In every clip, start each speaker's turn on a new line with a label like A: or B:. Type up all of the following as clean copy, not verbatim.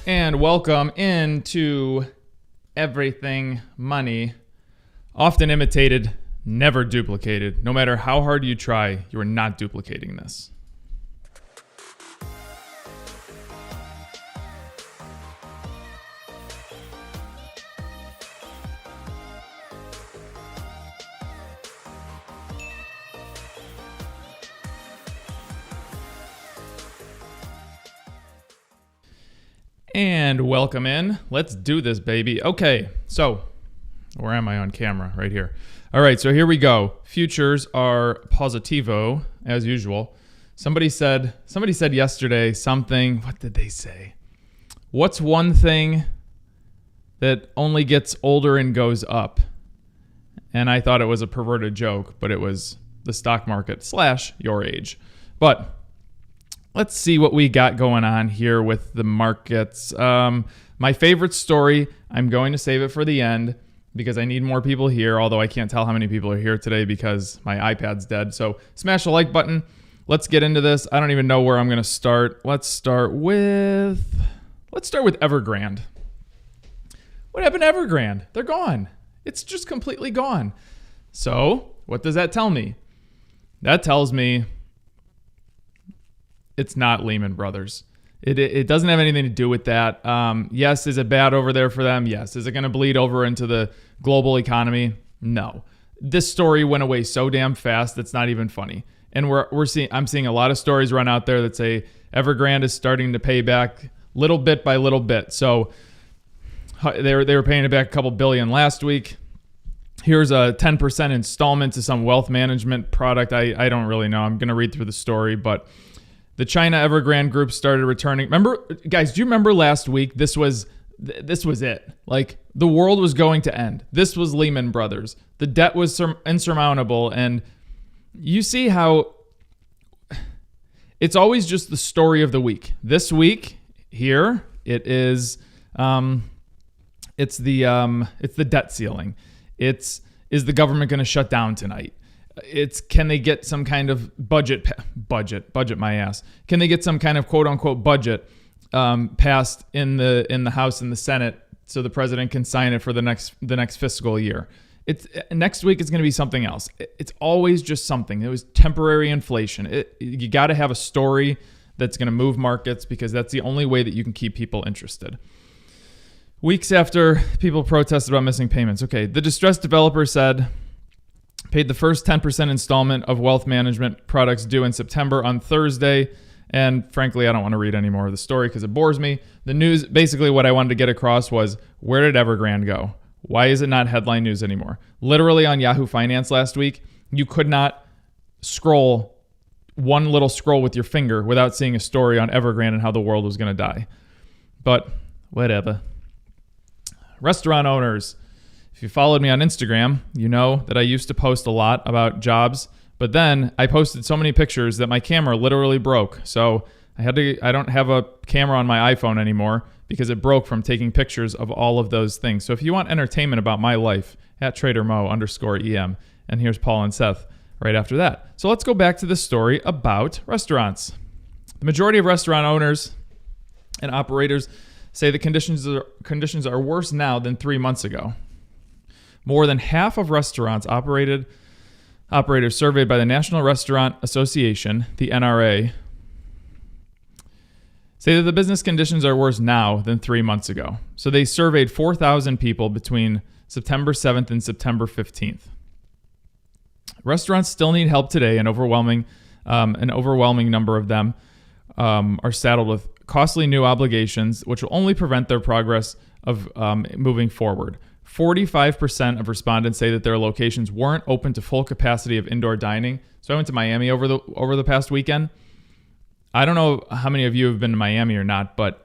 A: And welcome into Everything Money. Often imitated, never duplicated. No matter how hard you try, you are not duplicating this. And welcome in. Let's do this, baby. Okay, so where am I on camera? Right here. All right, so here we go. Futures are positivo, as usual. Somebody said yesterday something. What did they say? What's one thing that only gets older and goes up? And I thought it was a perverted joke, but it was the stock market / your age. But let's see what we got going on here with the markets. My favorite story, I'm going to save it for the end because I need more people here, although I can't tell how many people are here today because my iPad's dead. So smash the like button. Let's get into this. I don't even know where I'm going to start. Let's start with Evergrande. What happened to Evergrande? They're gone. It's just completely gone. So what does that tell me? That tells me it's not Lehman Brothers. It doesn't have anything to do with that. Yes, is it bad over there for them? Yes. Is it going to bleed over into the global economy? No. This story went away so damn fast it's not even funny. And I'm seeing a lot of stories run out there that say Evergrande is starting to pay back little bit by little bit. So they were paying it back a couple billion last week. Here's a 10% installment to some wealth management product. I don't really know. I'm going to read through the story, but the China Evergrande group started returning. Remember, guys, do you remember last week? This was it. Like, the world was going to end. This was Lehman Brothers. The debt was insurmountable. And you see how it's always just the story of the week. This week here, it is, it's the debt ceiling. Is the government going to shut down tonight? It's, can they get some kind of budget my ass? Can they get some kind of quote unquote budget passed in the House and the Senate so the president can sign it for the next fiscal year? It's next week. It's going to be something else. It's always just something. It was temporary inflation. You got to have a story that's going to move markets because that's the only way that you can keep people interested. Weeks after people protested about missing payments. Okay, the distressed developer paid the first 10% installment of wealth management products due in September on Thursday. And frankly, I don't want to read any more of the story because it bores me. The news, basically what I wanted to get across was, where did Evergrande go? Why is it not headline news anymore? Literally on Yahoo Finance last week, you could not scroll one little scroll with your finger without seeing a story on Evergrande and how the world was going to die. But whatever. Restaurant owners. If you followed me on Instagram, you know that I used to post a lot about jobs, but then I posted so many pictures that my camera literally broke. So I don't have a camera on my iPhone anymore because it broke from taking pictures of all of those things. So if you want entertainment about my life, at TraderMo_EM. And here's Paul and Seth right after that. So let's go back to the story about restaurants. The majority of restaurant owners and operators say the conditions are worse now than 3 months ago. More than half of restaurants operators surveyed by the National Restaurant Association, the NRA, say that the business conditions are worse now than 3 months ago. So they surveyed 4,000 people between September 7th and September 15th. Restaurants still need help today, and an overwhelming number of them are saddled with costly new obligations, which will only prevent their progress of moving forward. 45% of respondents say that their locations weren't open to full capacity of indoor dining. So I went to Miami over the past weekend. I don't know how many of you have been to Miami or not, but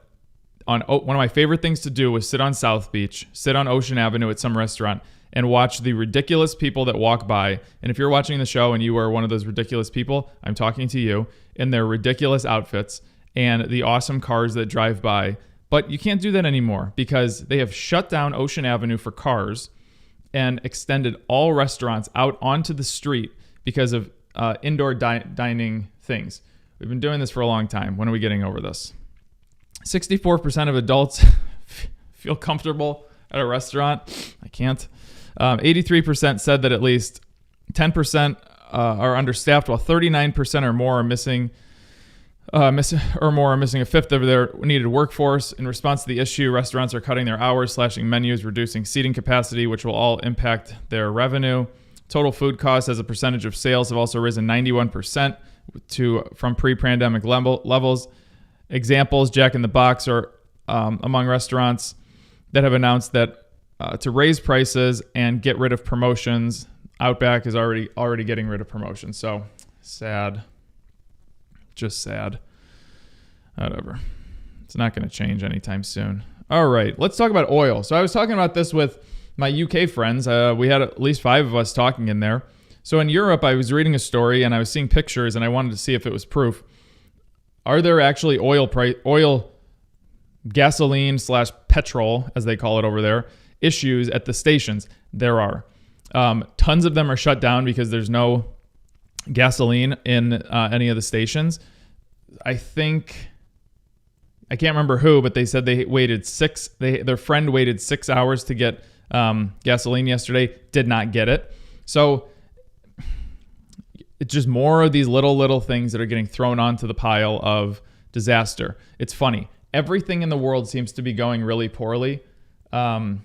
A: one of my favorite things to do was sit on South Beach, sit on Ocean Avenue at some restaurant, and watch the ridiculous people that walk by. And if you're watching the show and you are one of those ridiculous people, I'm talking to you, in their ridiculous outfits and the awesome cars that drive by. But you can't do that anymore because they have shut down Ocean Avenue for cars and extended all restaurants out onto the street because of indoor dining things. We've been doing this for a long time. When are we getting over this? 64% of adults feel comfortable at a restaurant. I can't. 83% said that at least 10% are understaffed, while 39% or more are missing a fifth of their needed workforce. In response to the issue, restaurants are cutting their hours, slashing menus, reducing seating capacity, which will all impact their revenue. Total food costs as a percentage of sales have also risen 91% from pre-pandemic levels. Examples: Jack in the Box are among restaurants that have announced that to raise prices and get rid of promotions. Outback is already getting rid of promotions. So sad. Just sad. Whatever. It's not going to change anytime soon. All right, let's talk about oil. So I was talking about this with my UK friends. We had at least 5 of us talking in there. So in Europe, I was reading a story and I was seeing pictures and I wanted to see if it was proof. Are there actually oil gasoline / petrol, as they call it over there, issues at the stations? There are. Tons of them are shut down because there's no gasoline in any of the stations. I can't remember who, but they said they waited their friend waited 6 hours to get gasoline yesterday, did not get it. So it's just more of these little things that are getting thrown onto the pile of disaster. It's funny. Everything in the world seems to be going really poorly. Only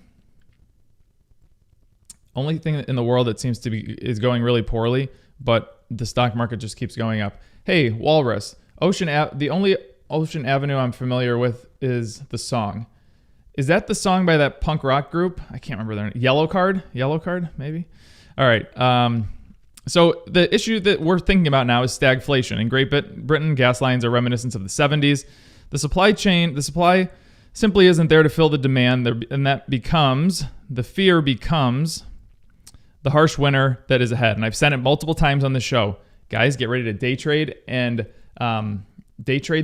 A: thing in the world that seems to be is going really poorly, but the stock market just keeps going up. Hey, Walrus, the only Ocean Avenue I'm familiar with is the song. Is that the song by that punk rock group? I can't remember their name. Yellow Card, maybe? All right. So the issue that we're thinking about now is stagflation. In Great Britain, gas lines are reminiscent of the 70s. The supply simply isn't there to fill the demand, and the fear becomes the harsh winter that is ahead. And I've said it multiple times on the show. Guys, get ready to day trade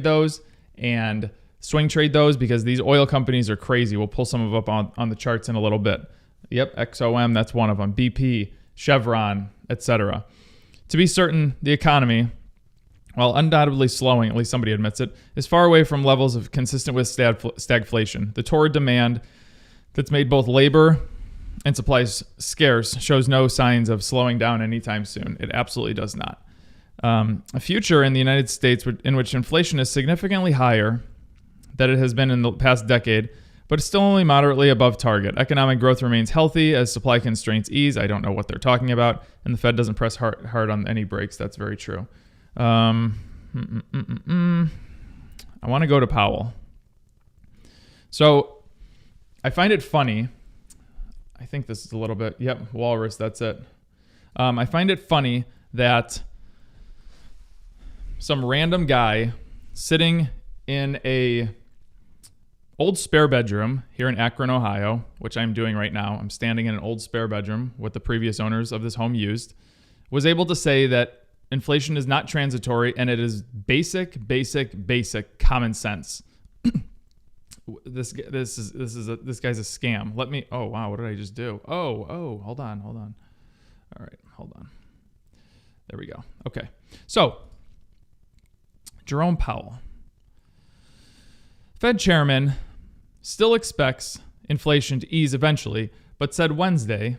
A: those and swing trade those because these oil companies are crazy. We'll pull some of up on the charts in a little bit. Yep, XOM, that's one of them. BP, Chevron, etc. To be certain, the economy, while undoubtedly slowing, at least somebody admits it, is far away from levels of consistent with stagflation. The torrid demand that's made both labor and supplies scarce shows no signs of slowing down anytime soon. It absolutely does not. A future in the United States in which inflation is significantly higher than it has been in the past decade, but it's still only moderately above target. Economic growth remains healthy as supply constraints ease. I don't know what they're talking about. And the Fed doesn't press hard on any brakes. That's very true. I want to go to Powell. So I find it funny. I think this is a little bit, Walrus, that's it. I find it funny that some random guy sitting in a old spare bedroom here in Akron, Ohio, which I'm doing right now. I'm standing in an old spare bedroom, what the previous owners of this home used, was able to say that inflation is not transitory and it is basic common sense. This guy's a scam. Oh wow, what did I just do? Oh, hold on. All right, hold on. There we go. Okay. So, Jerome Powell, Fed chairman, still expects inflation to ease eventually, but said Wednesday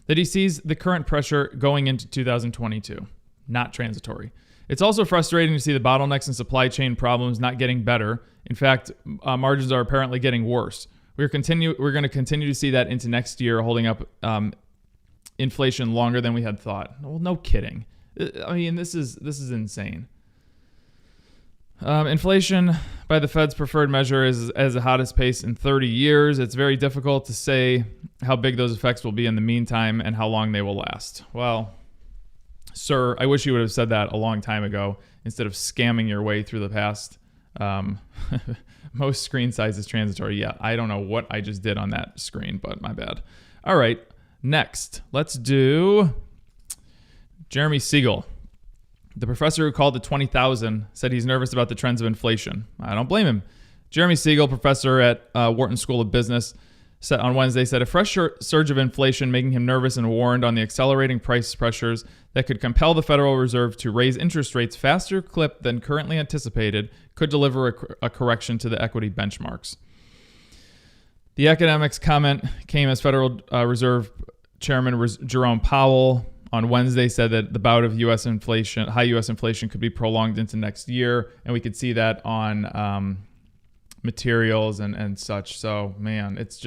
A: that he sees the current pressure going into 2022, not transitory. It's also frustrating to see the bottlenecks and supply chain problems not getting better. In fact, margins are apparently getting worse. We're going to continue to see that into next year, holding up inflation longer than we had thought. Well, no kidding. I mean, this is insane. Inflation by the Fed's preferred measure is at the hottest pace in 30 years. It's very difficult to say how big those effects will be in the meantime and how long they will last. Well, sir, I wish you would have said that a long time ago instead of scamming your way through the past. Most screen size is transitory. Yeah, I don't know what I just did on that screen, but my bad. All right, next, let's do Jeremy Siegel. The professor who called the 20,000 said he's nervous about the trends of inflation. I don't blame him. Jeremy Siegel, professor at Wharton School of Business, said on Wednesday, said a fresh surge of inflation making him nervous and warned on the accelerating price pressures that could compel the Federal Reserve to raise interest rates faster clip than currently anticipated could deliver a correction to the equity benchmarks. The academic's comment came as Federal Reserve Chairman Jerome Powell on Wednesday said that the bout of high U.S. inflation could be prolonged into next year, and we could see that on materials and such. So, man, it's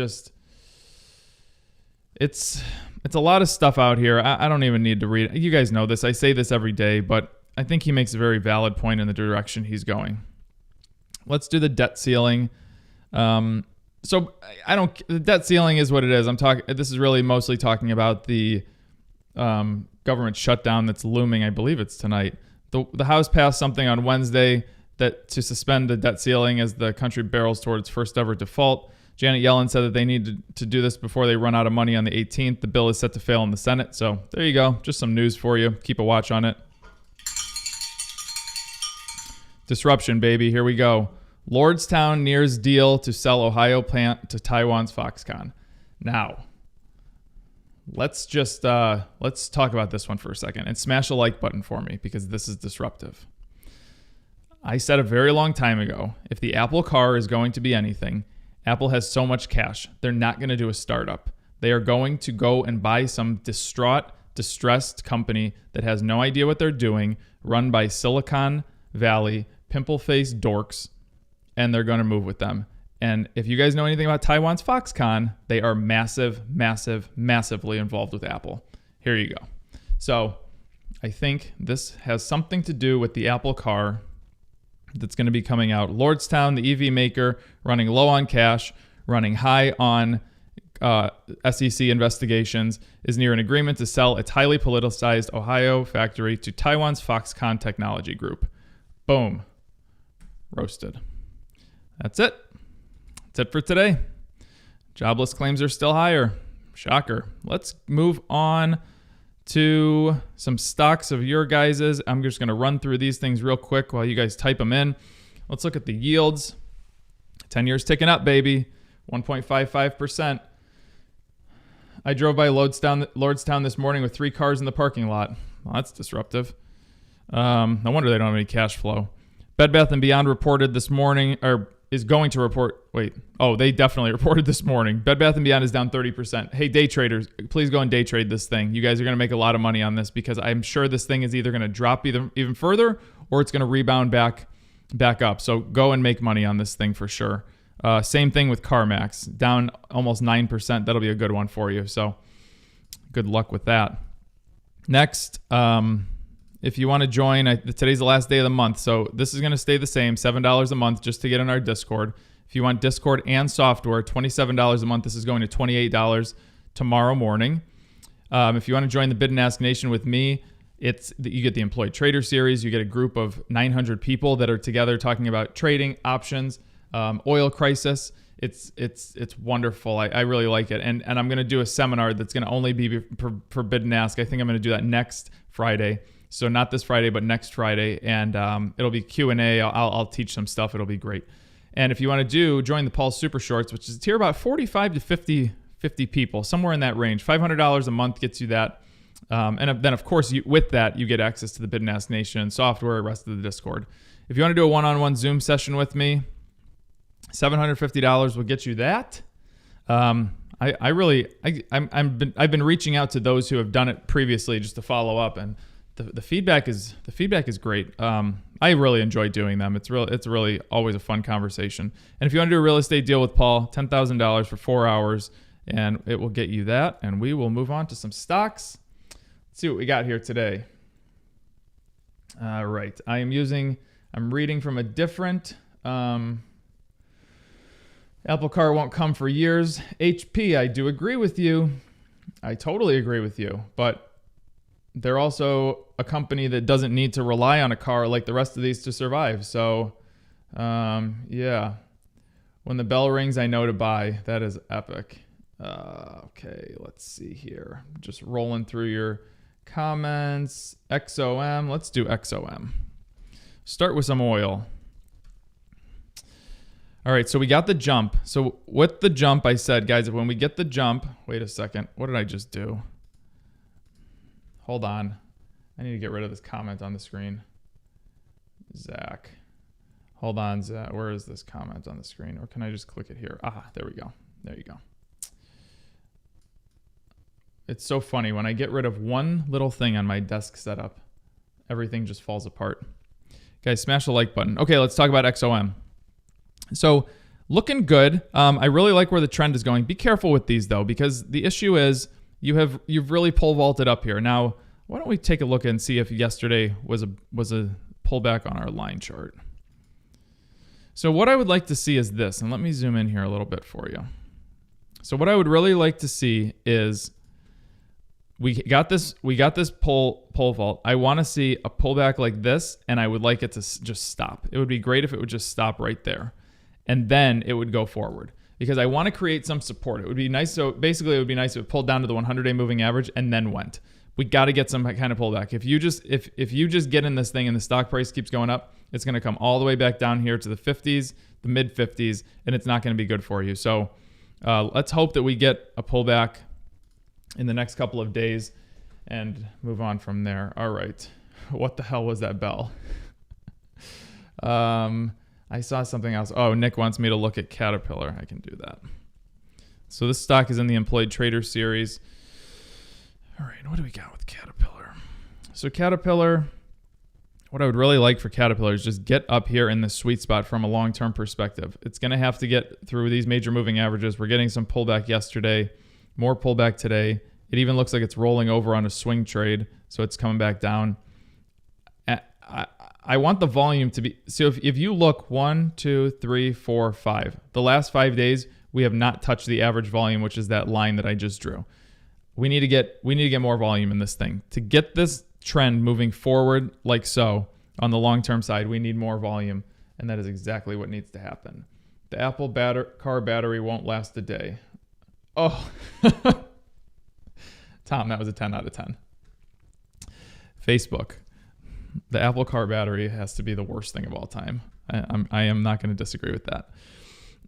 A: a lot of stuff out here. I don't even need to read it. You guys know this. I say this every day, but I think he makes a very valid point in the direction he's going. Let's do the debt ceiling. The debt ceiling is what it is. This is really mostly talking about the government shutdown that's looming. I believe it's tonight. The House passed something on Wednesday that to suspend the debt ceiling as the country barrels towards first ever default. Janet Yellen said that they need to do this before they run out of money on the 18th. The bill is set to fail in the Senate. So there you go. Just some news for you. Keep a watch on it. Disruption, baby. Here we go. Lordstown nears deal to sell Ohio plant to Taiwan's Foxconn. Now, let's talk about this one for a second and smash a like button for me because this is disruptive. I said a very long time ago, if the Apple car is going to be anything, Apple has so much cash. They're not going to do a startup. They are going to go and buy some distressed company that has no idea what they're doing, run by Silicon Valley, pimple-faced dorks, and they're going to move with them. And if you guys know anything about Taiwan's Foxconn, they are massively involved with Apple. Here you go. So I think this has something to do with the Apple car that's going to be coming out. Lordstown, the EV maker, running low on cash, running high on SEC investigations, is near an agreement to sell its highly politicized Ohio factory to Taiwan's Foxconn Technology Group. Boom. Roasted. That's it. That's it for today. Jobless claims are still higher. Shocker. Let's move on to some stocks of your guys's. I'm just going to run through these things real quick while you guys type them in. Let's look at the yields. 10 years ticking up, baby. 1.55%. I drove by Lordstown this morning with 3 cars in the parking lot. Well, that's disruptive. No wonder they don't have any cash flow. Bed Bath & Beyond reported this morning, or is going to report. They definitely reported this morning. Bed Bath & Beyond is down 30%. Hey, day traders, please go and day trade this thing. You guys are going to make a lot of money on this because I'm sure this thing is either going to drop even further or it's going to rebound back up. So go and make money on this thing for sure. Same thing with CarMax, down almost 9%. That'll be a good one for you. So good luck with that. Next, if you want to join, today's the last day of the month, so this is going to stay the same, $7 a month just to get in our Discord. If you want Discord and software, $27 a month. This is going to $28 tomorrow morning. If you want to join the Bid and Ask Nation with me, you get the Employed Trader Series. You get a group of 900 people that are together talking about trading, options, oil crisis. It's wonderful. I really like it. And I'm going to do a seminar that's going to only be for bid and ask. I think I'm going to do that next Friday. So not this Friday, but next Friday. And it'll be Q&A. I'll teach some stuff. It'll be great. And if you want to join the Paul Super Shorts, which is a tier about 45 to 50 people, somewhere in that range. $500 a month gets you that. And then, of course, with that, you get access to the Bid and Ask Nation software, the rest of the Discord. If you want to do a one-on-one Zoom session with me, $750 will get you that. I've been reaching out to those who have done it previously just to follow up, and the feedback is great. I really enjoy doing them. It's really always a fun conversation. And if you want to do a real estate deal with Paul, $10,000 for 4 hours, and it will get you that. And we will move on to some stocks. Let's see what we got here today. All right, I'm reading from a different. Apple Car won't come for years. HP, I do agree with you. I totally agree with you. But they're also a company that doesn't need to rely on a car like the rest of these to survive. So, yeah. When the bell rings, I know to buy. That is epic. Okay, let's see here. Just rolling through your comments. XOM. Let's do XOM. Start with some oil. All right, so we got the jump. So with the jump, I said, guys, when we get the jump, wait a second. What did I just do? Hold on. I need to get rid of this comment on the screen. Zach. Hold on, Zach. Where is this comment on the screen? Or can I just click it here? There we go. There you go. It's so funny. When I get rid of one little thing on my desk setup, everything just falls apart. Guys, smash the like button. Okay, let's talk about XOM. So looking good. I really like where the trend is going. Be careful with these though, because the issue is you've really pole vaulted up here. Now, why don't we take a look and see if yesterday was a pullback on our line chart. So what I would like to see is this, and let me zoom in here a little bit for you. So what I would really like to see is we got this pole vault. I want to see a pullback like this, and I would like it to just stop. It would be great if it would just stop right there. And then it would go forward because I want to create some support. It would be nice. So basically it would be nice if it pulled down to the 100-day moving average and then went. We got to get some kind of pullback. If you just get in this thing and the stock price keeps going up, it's going to come all the way back down here to the 50s, the mid 50s, and it's not going to be good for you. So let's hope that we get a pullback in the next couple of days and move on from there. All right. What the hell was that bell? I saw something else. Oh, Nick wants me to look at Caterpillar. I can do that. So this stock is in the Employed Trader series. All right, what do we got with Caterpillar? So Caterpillar, what I would really like for Caterpillar is just get up here in the sweet spot from a long-term perspective. It's going to have to get through these major moving averages. We're getting some pullback yesterday, more pullback today. It even looks like it's rolling over on a swing trade, so it's coming back down. I want the volume to be, so if you look 1, 2, 3, 4, 5, the last 5 days, we have not touched the average volume, which is that line that I just drew. We need to get more volume in this thing. To get this trend moving forward like so on the long-term side, we need more volume, and that is exactly what needs to happen. The Apple car battery won't last a day. Oh, Tom, that was a 10 out of 10. Facebook. The Apple car battery has to be the worst thing of all time. I am not going to disagree with that.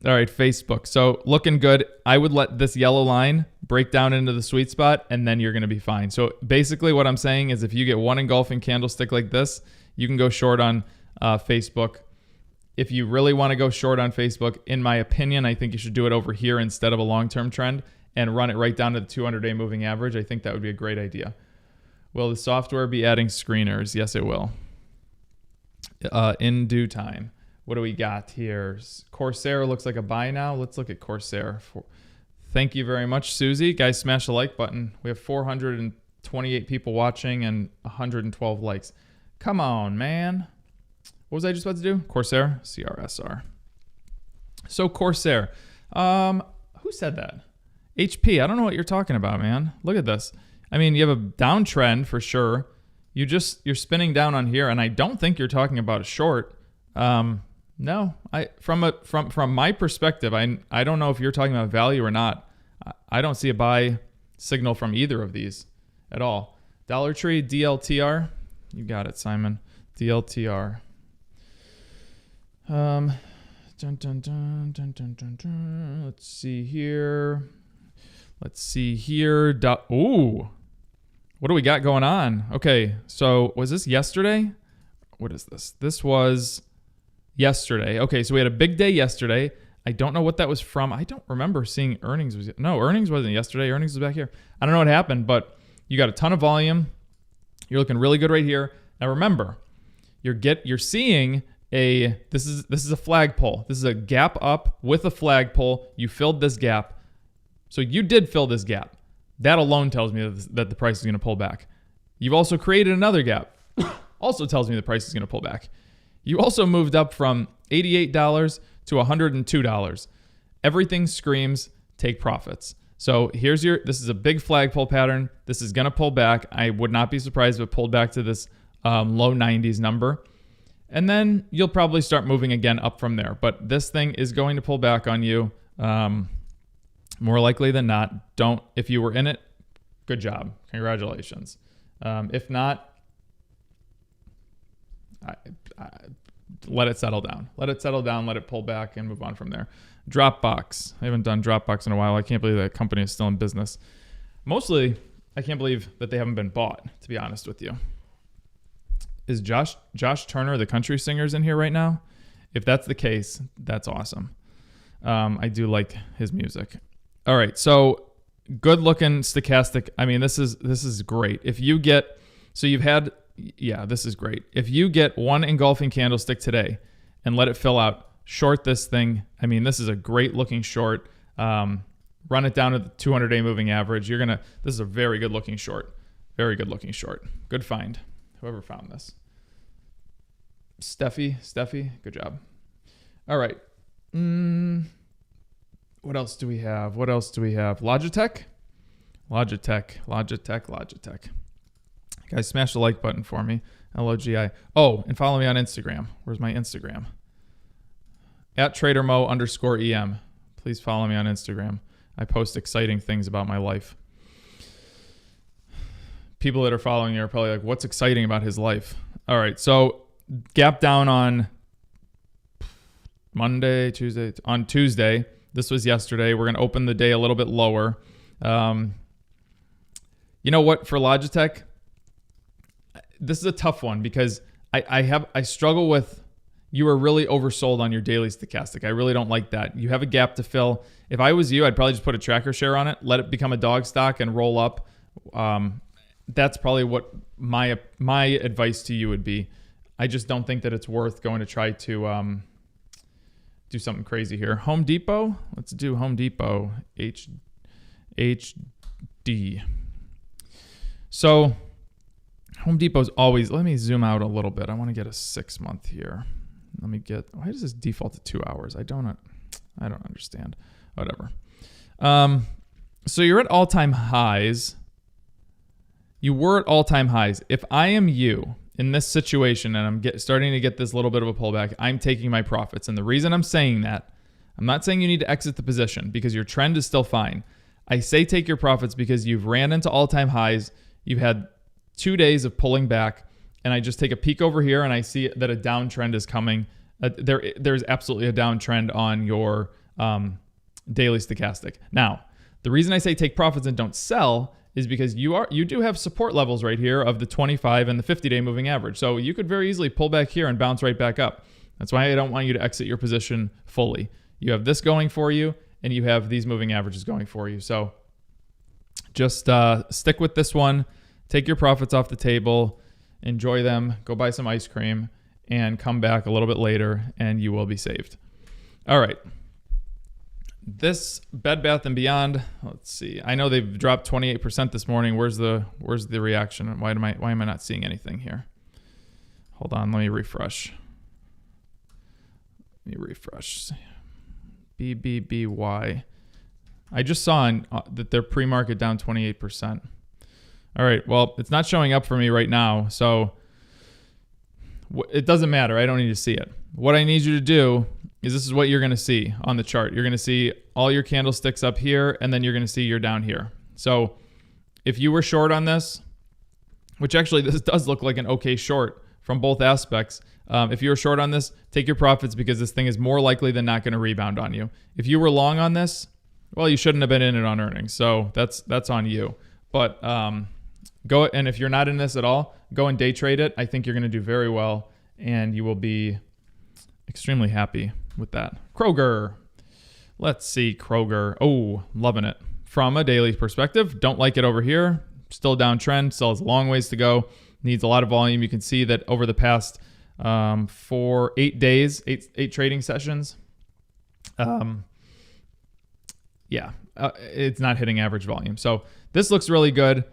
A: All right, Facebook. So looking good. I would let this yellow line break down into the sweet spot, and then you're going to be fine. So basically what I'm saying is if you get one engulfing candlestick like this, you can go short on Facebook. If you really want to go short on Facebook, in my opinion, I think you should do it over here instead of a long-term trend and run it right down to the 200-day moving average. I think that would be a great idea. Will the software be adding screeners? Yes, it will. In due time. What do we got here? Corsair looks like a buy now. Let's look at Corsair. Thank you very much, Susie. Guys, smash the like button. We have 428 people watching and 112 likes. Come on, man. What was I just about to do? Corsair? CRSR. So Corsair. Who said that? HP. I don't know what you're talking about, man. Look at this. I mean, you have a downtrend for sure. You're spinning down on here, and I don't think you're talking about a short. No, from my perspective, I don't know if you're talking about value or not. I don't see a buy signal from either of these at all. Dollar Tree, DLTR. You got it, Simon. DLTR. Dun, dun, dun, dun, dun, dun, dun. Let's see here. Ooh. What do we got going on? Okay, so was this yesterday? What is this? This was yesterday. Okay, so we had a big day yesterday. I don't know what that was from. I don't remember seeing earnings. Earnings wasn't yesterday. Earnings was back here. I don't know what happened, but you got a ton of volume. You're looking really good right here. Now remember, you're seeing this is a flagpole. This is a gap up with a flagpole. You filled this gap. So you did fill this gap. That alone tells me that the price is going to pull back. You've also created another gap. Also tells me the price is going to pull back. You also moved up from $88 to $102. Everything screams take profits. So this is a big flagpole pattern. This is going to pull back. I would not be surprised if it pulled back to this low 90s number. And then you'll probably start moving again up from there. But this thing is going to pull back on you. More likely than not. If you were in it, good job. Congratulations. If not, let it settle down. Let it pull back and move on from there. Dropbox. I haven't done Dropbox in a while. I can't believe that company is still in business. Mostly, I can't believe that they haven't been bought, to be honest with you. Is Josh Turner, the country singers, in here right now? If that's the case, that's awesome. I do like his music. All right, so good looking stochastic. I mean, this is great. This is great. If you get one engulfing candlestick today and let it fill out, short this thing. I mean, this is a great looking short. Run it down to the 200-day moving average. This is a very good looking short. Very good looking short. Good find. Whoever found this. Steffi, good job. All right. What else do we have? Logitech. Guys, smash the like button for me. LOGI. Oh, and follow me on Instagram. Where's my Instagram? @TraderMo_EM. Please follow me on Instagram. I post exciting things about my life. People that are following you are probably like, what's exciting about his life? All right, so gap down on Tuesday. This was yesterday. We're going to open the day a little bit lower. You know what? For Logitech, this is a tough one because I struggle with, you are really oversold on your daily stochastic. I really don't like that. You have a gap to fill. If I was you, I'd probably just put a tracker share on it, let it become a dog stock and roll up. That's probably what my advice to you would be. I just don't think that it's worth going to try to do something crazy here. Home Depot. Let's do Home Depot HD. So Home Depot's always, let me zoom out a little bit. I want to get a 6 month here. Why does this default to 2 hours? I don't understand. Whatever. So you're at all-time highs. You were at all-time highs. If I am you in this situation and I'm starting to get this little bit of a pullback, I'm taking my profits. And the reason I'm saying that, I'm not saying you need to exit the position because your trend is still fine. I say take your profits because you've ran into all-time highs. You've had 2 days of pulling back, and I just take a peek over here and I see that a downtrend is coming. There's absolutely a downtrend on your daily stochastic. Now, the reason I say take profits and don't sell is because you do have support levels right here of the 25 and the 50-day moving average. So you could very easily pull back here and bounce right back up. That's why I don't want you to exit your position fully. You have this going for you, and you have these moving averages going for you. So just stick with this one. Take your profits off the table. Enjoy them. Go buy some ice cream and come back a little bit later, and you will be saved. All right. This Bed Bath & Beyond, let's see. I know they've dropped 28% this morning. Where's the reaction? Why am I not seeing anything here? Hold on, let me refresh. BBBY. I just saw that their pre-market down 28%. All right, well, it's not showing up for me right now, so it doesn't matter. I don't need to see it. what I need you to do is this is what you're going to see on the chart. You're going to see all your candlesticks up here, and then you're going to see you're down here. So if you were short on this, which actually this does look like an okay short from both aspects. If you were short on this, take your profits because this thing is more likely than not going to rebound on you. If you were long on this, well, you shouldn't have been in it on earnings. So that's on you. But go, and if you're not in this at all, go and day trade it. I think you're going to do very well, and you will be extremely happy with that. Kroger. Let's see, Kroger. Oh, loving it. From a daily perspective, don't like it over here. Still downtrend, still has a long ways to go. Needs a lot of volume. You can see that over the past 8 days, eight trading sessions, it's not hitting average volume. So this looks really good.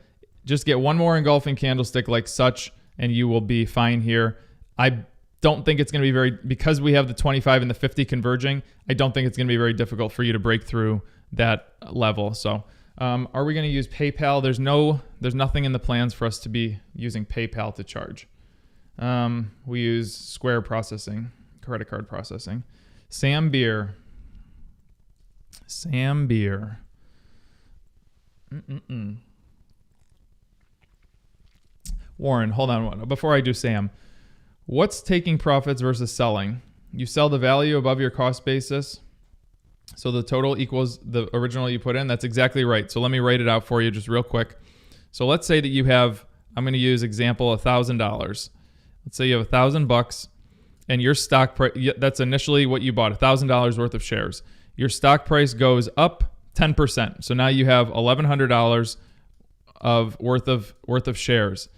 A: Just get one more engulfing candlestick like such, and you will be fine here. I don't think it's going to be because we have the 25 and the 50 converging, I don't think it's going to be very difficult for you to break through that level. So are we going to use PayPal? There's nothing in the plans for us to be using PayPal to charge. We use Square processing, credit card processing. Sam Beer. Warren, hold on. Before I do Sam, what's taking profits versus selling? You sell the value above your cost basis, so the total equals the original you put in. That's exactly right. So let me write it out for you just real quick. So let's say that you have, I'm going to use example $1,000. Let's say you have $1,000 and your stock price, that's initially what you bought, $1,000 worth of shares. Your stock price goes up 10%. So now you have $1,100 worth of shares.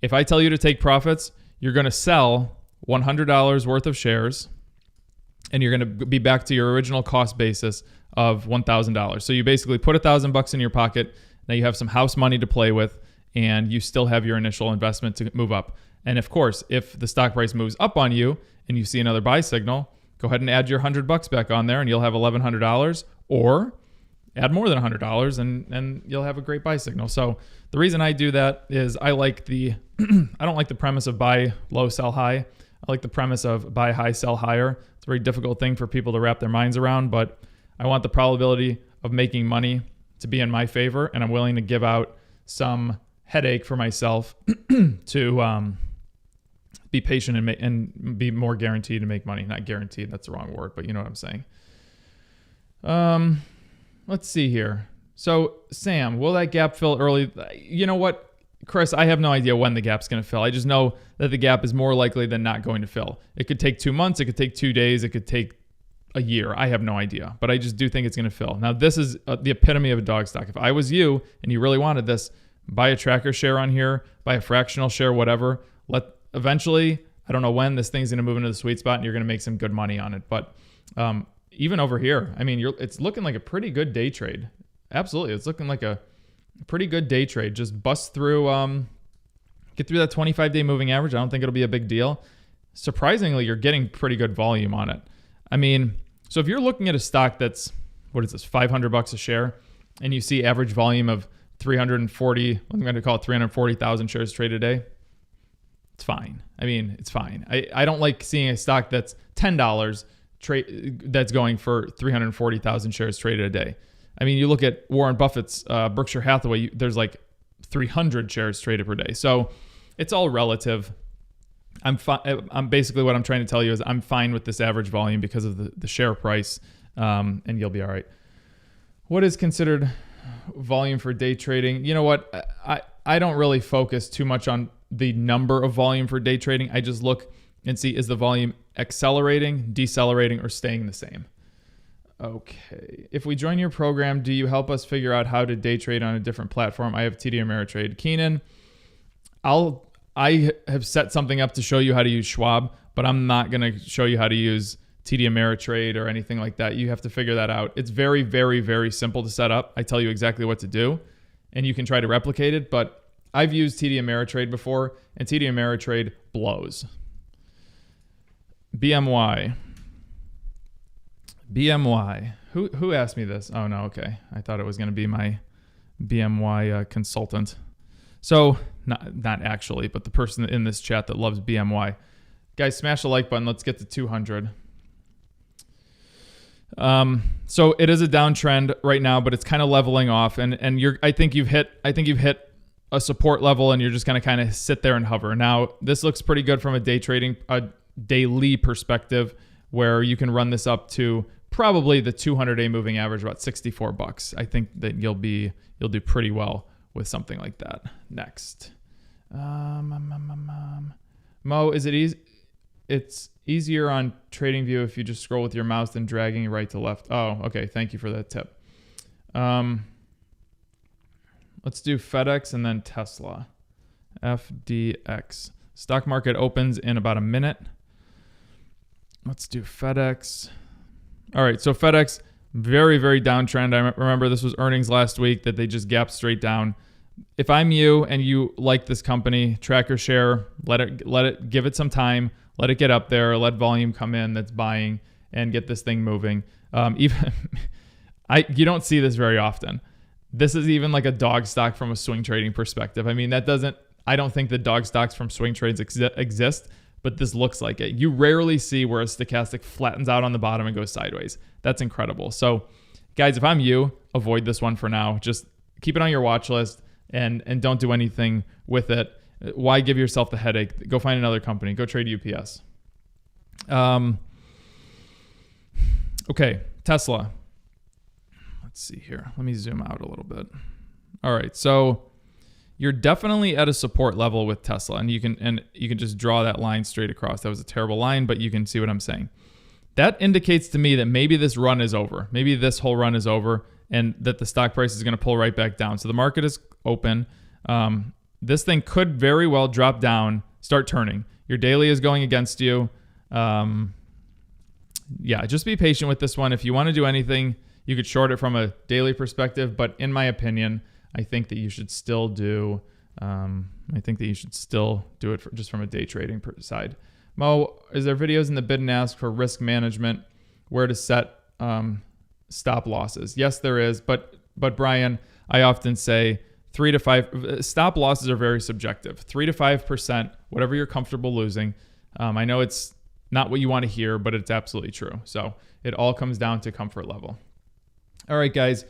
A: If I tell you to take profits, you're going to sell $100 worth of shares, and you're going to be back to your original cost basis of $1,000. So you basically put $1,000 in your pocket. Now you have some house money to play with, and you still have your initial investment to move up. And of course, if the stock price moves up on you and you see another buy signal, go ahead and add your $100 back on there, and you'll have $1,100, or add more than $100 and you'll have a great buy signal. So the reason I do that is I like I don't like the premise of buy low, sell high. I like the premise of buy high, sell higher. It's a very difficult thing for people to wrap their minds around, but I want the probability of making money to be in my favor, and I'm willing to give out some headache for myself to be patient and be more guaranteed to make money. Not guaranteed, that's the wrong word, but you know what I'm saying. Let's see here. So, Sam, will that gap fill early? You know what, Chris, I have no idea when the gap's going to fill. I just know that the gap is more likely than not going to fill. It could take 2 months. It could take 2 days. It could take a year. I have no idea, but I just do think it's going to fill. Now, this is the epitome of a dog stock. If I was you and you really wanted this, buy a tracker share on here, buy a fractional share, whatever. Eventually, I don't know when, this thing's going to move into the sweet spot and you're going to make some good money on it. But even over here, I mean, it's looking like a pretty good day trade. Absolutely. It's looking like a pretty good day trade. Just bust through, get through that 25-day moving average. I don't think it'll be a big deal. Surprisingly, you're getting pretty good volume on it. I mean, so if you're looking at a stock that's, what is this, $500 a share, and you see average volume of 340, I'm going to call it 340,000 shares traded a day, it's fine. I mean, it's fine. I don't like seeing a stock that's $10 that's going for 340,000 shares traded a day. I mean, you look at Warren Buffett's Berkshire Hathaway, there's like 300 shares traded per day. So it's all relative. I'm basically, what I'm trying to tell you is I'm fine with this average volume because of the share price, and you'll be all right. What is considered volume for day trading? You know what? I don't really focus too much on the number of volume for day trading. I just look and see, is the volume accelerating, decelerating, or staying the same? Okay. If we join your program, do you help us figure out how to day trade on a different platform? I have TD Ameritrade. Keenan, I have set something up to show you how to use Schwab, but I'm not going to show you how to use TD Ameritrade or anything like that. You have to figure that out. It's very, very, very simple to set up. I tell you exactly what to do, and you can try to replicate it, but I've used TD Ameritrade before, and TD Ameritrade blows. BMY. Who asked me this? Oh, no, okay. I thought it was going to be my BMY consultant. So, not actually, but the person in this chat that loves BMY. Guys, smash the like button. Let's get to 200. So it is a downtrend right now, but it's kind of leveling off, and I think you've hit a support level, and you're just going to kind of sit there and hover. Now, this looks pretty good from a daily perspective, where you can run this up to probably the 200-day moving average, about $64. I think that you'll do pretty well with something like that. Next, Mo, is it easy? It's easier on TradingView if you just scroll with your mouse than dragging right to left. Oh, okay. Thank you for that tip. Let's do FedEx and then Tesla. FDX. Stock market opens in about a minute. Let's do FedEx. All right, so FedEx, very, very downtrend. I remember this was earnings last week that they just gapped straight down. If I'm you and you like this company, tracker share, let it give it some time. Let it get up there. Let volume come in that's buying and get this thing moving. You don't see this very often. This is even like a dog stock from a swing trading perspective. I mean, I don't think that dog stocks from swing trades exist, but this looks like it. You rarely see where a stochastic flattens out on the bottom and goes sideways. That's incredible. So, guys, if I'm you, avoid this one for now. Just keep it on your watch list and don't do anything with it. Why give yourself the headache? Go find another company. Go trade UPS. Okay, Tesla. Let's see here. Let me zoom out a little bit. All right, so you're definitely at a support level with Tesla, and you can just draw that line straight across. That was a terrible line, but you can see what I'm saying. That indicates to me that maybe this run is over. Maybe this whole run is over, and that the stock price is going to pull right back down. So the market is open. This thing could very well drop down, start turning. Your daily is going against you. Yeah, just be patient with this one. If you want to do anything, you could short it from a daily perspective. But in my opinion, I think that you should still do. It just from a day trading side. Mo, is there videos in the bid and ask for risk management, where to set stop losses? Yes, there is. But Brian, I often say 3 to 5 stop losses are very subjective. 3 to 5%, whatever you're comfortable losing. I know it's not what you want to hear, but it's absolutely true. So it all comes down to comfort level. All right, guys,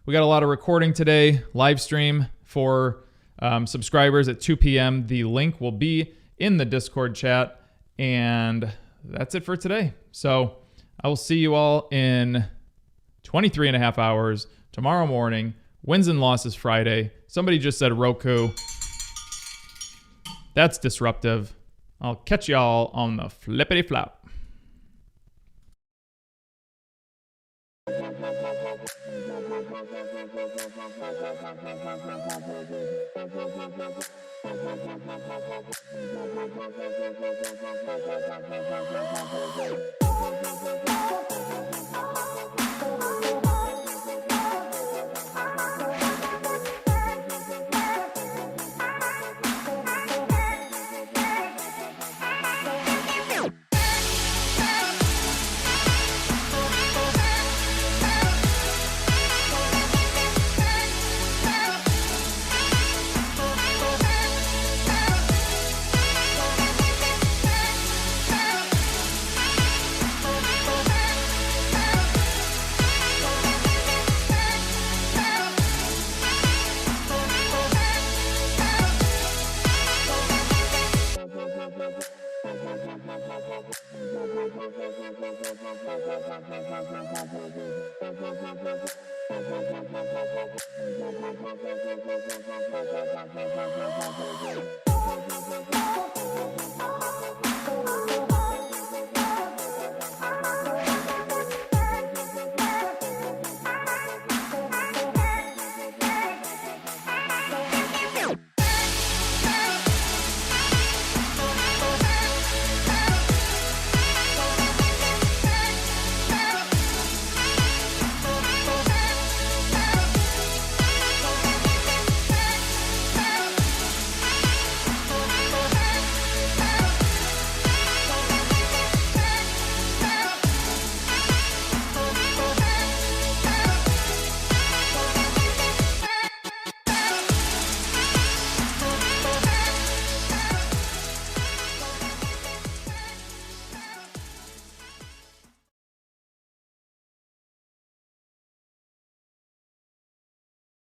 A: we got a lot of recording today. Live stream for subscribers at 2 p.m. The link will be in the Discord chat, and that's it for today. So I will see you all in 23 and a half hours tomorrow morning. Wins and losses Friday. Somebody just said Roku. That's disruptive. I'll catch y'all on the flippity flop.